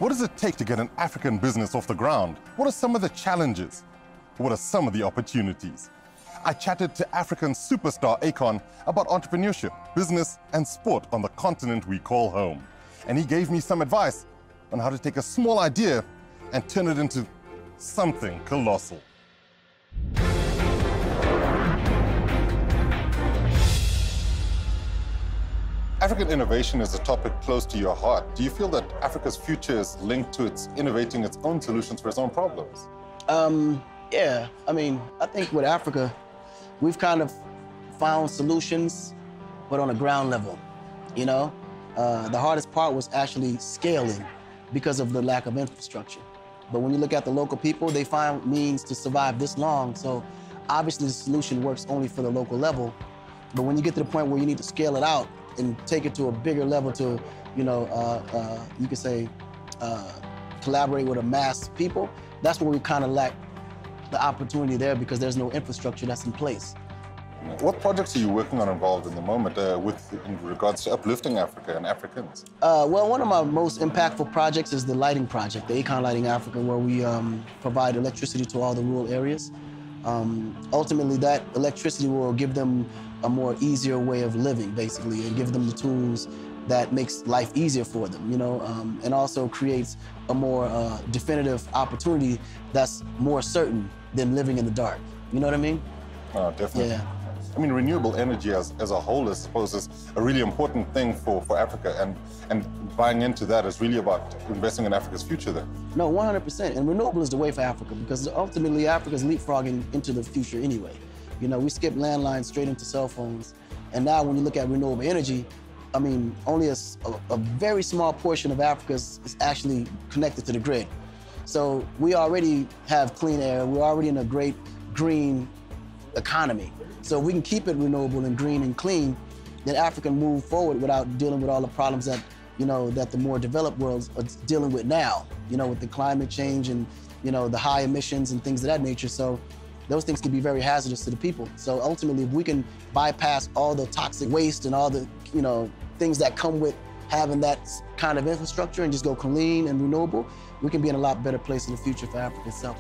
What does it take to get an African business off the ground? What are some of the challenges? What are some of the opportunities? I chatted to African superstar Akon about entrepreneurship, business, and sport on the continent we call home. And he gave me some advice on how to take a small idea and turn it into something colossal. African innovation is a topic close to your heart. Do you feel that Africa's future is linked to its innovating its own solutions for its own problems? Yeah, I think with Africa, we've kind of found solutions, but on a ground level, you know? The hardest part was actually scaling because of the lack of infrastructure. But when you look at the local people, they find means to survive this long. So obviously the solution works only for the local level. But when you get to the point where you need to scale it out and take it to a bigger level to, you could say, collaborate with a mass people, that's where we kind of lack the opportunity there because there's no infrastructure that's in place. What projects are you working on involved in the moment in regards to uplifting Africa and Africans? Well, one of my most impactful projects is the lighting project, the Akon Lighting Africa, where we provide electricity to all the rural areas. Ultimately, that electricity will give them a more easier way of living, basically, and give them the tools that makes life easier for them, and also creates a more definitive opportunity that's more certain than living in the dark. You know what I mean? Oh, definitely. Yeah. Renewable energy as a whole, I suppose, is a really important thing for Africa, and buying into that is really about investing in Africa's future there. No, 100%, and renewable is the way for Africa, because ultimately Africa's leapfrogging into the future anyway. We skip landlines straight into cell phones, and now when you look at renewable energy, only a very small portion of Africa is actually connected to the grid. So we already have clean air, we're already in a great green economy. So if we can keep it renewable and green and clean, then Africa can move forward without dealing with all the problems that, that the more developed worlds are dealing with now, with the climate change and, the high emissions and things of that nature. So those things can be very hazardous to the people. So ultimately, if we can bypass all the toxic waste and all the, things that come with having that kind of infrastructure and just go clean and renewable, we can be in a lot better place in the future for Africa itself.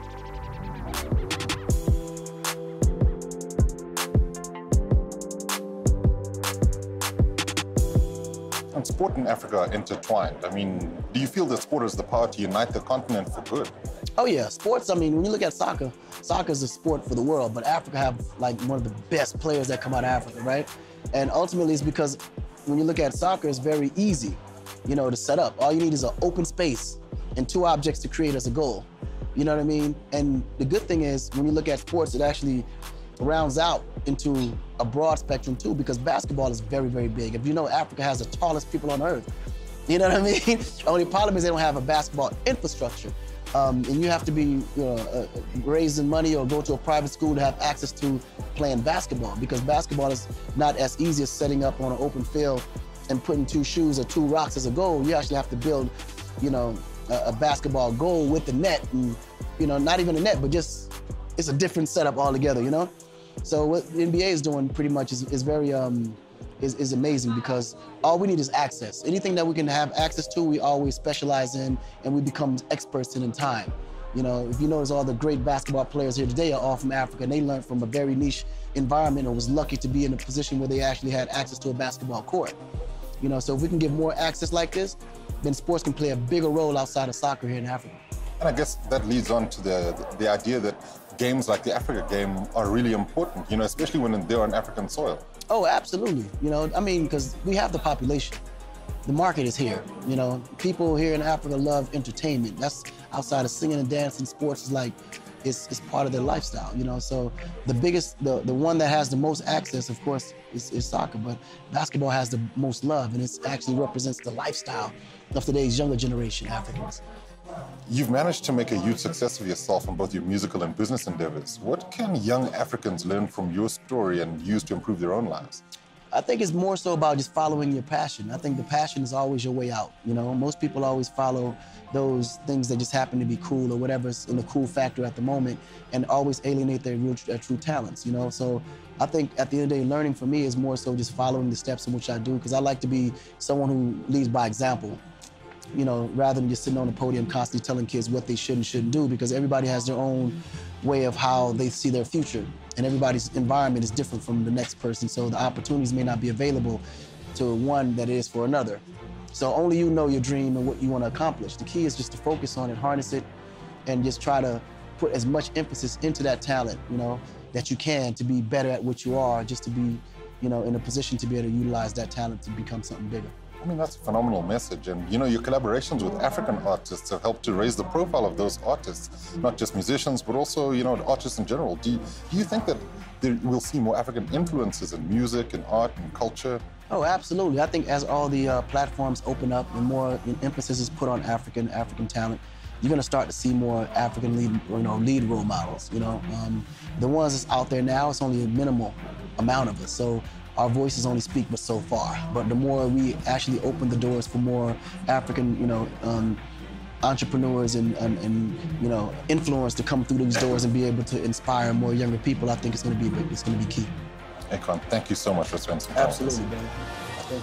And sport and Africa are intertwined. Do you feel that sport has the power to unite the continent for good? Oh yeah, sports, when you look at soccer is a sport for the world, but Africa have one of the best players that come out of Africa, right? And ultimately it's because when you look at soccer, it's very easy, to set up. All you need is an open space and two objects to create as a goal. You know what I mean? And the good thing is when you look at sports, it actually rounds out into a broad spectrum too, because basketball is very, very big. If you know, Africa has the tallest people on earth. You know what I mean? Only problem is they don't have a basketball infrastructure. And you have to be raising money or go to a private school to have access to playing basketball, because basketball is not as easy as setting up on an open field and putting two shoes or two rocks as a goal. You actually have to build, a basketball goal with the net, and not even a net, but just it's a different setup altogether, So what the NBA is doing pretty much is very is amazing, because all we need is access. Anything that we can have access to, we always specialize in, and we become experts in time. If you notice, all the great basketball players here today are all from Africa, and they learned from a very niche environment and was lucky to be in a position where they actually had access to a basketball court. So if we can give more access like this, then sports can play a bigger role outside of soccer here in Africa. And I guess that leads on to the idea that games like the Africa game are really important, especially when they're on African soil. Oh, absolutely. Because we have the population. The market is here. People here in Africa love entertainment. That's outside of singing and dancing. Sports is it's part of their lifestyle. So the one that has the most access, of course, is soccer. But basketball has the most love, and it actually represents the lifestyle of today's younger generation Africans. You've managed to make a huge success of yourself in both your musical and business endeavors. What can young Africans learn from your story and use to improve their own lives? I think it's more so about just following your passion. I think the passion is always your way out. Most people always follow those things that just happen to be cool or whatever's in the cool factor at the moment, and always alienate their true talents. So I think at the end of the day, learning for me is more so just following the steps in which I do, because I like to be someone who leads by example. you know, rather than just sitting on the podium constantly telling kids what they should and shouldn't do, because everybody has their own way of how they see their future. And everybody's environment is different from the next person, so the opportunities may not be available to one that is for another. So only you know your dream and what you want to accomplish. The key is just to focus on it, harness it, and just try to put as much emphasis into that talent, you know, that you can to be better at what you are, just to be, you know, in a position to be able to utilize that talent to become something bigger. I mean, that's a phenomenal message. And, you know, your collaborations with African artists have helped to raise the profile of those artists, not just musicians, but also, you know, artists in general. Do you think that we'll see more African influences in music and art and culture? Oh, absolutely. I think as all the platforms open up and more emphasis is put on African talent, you're going to start to see more African lead role models. You know, the ones that's out there now, it's only a minimal amount of us. So our voices only speak but so far. But the more we actually open the doors for more African, you know, entrepreneurs and you know, influence to come through these doors and be able to inspire more younger people, I think it's going to be key. Akon, thank you so much for spending some time with us. Absolutely, man.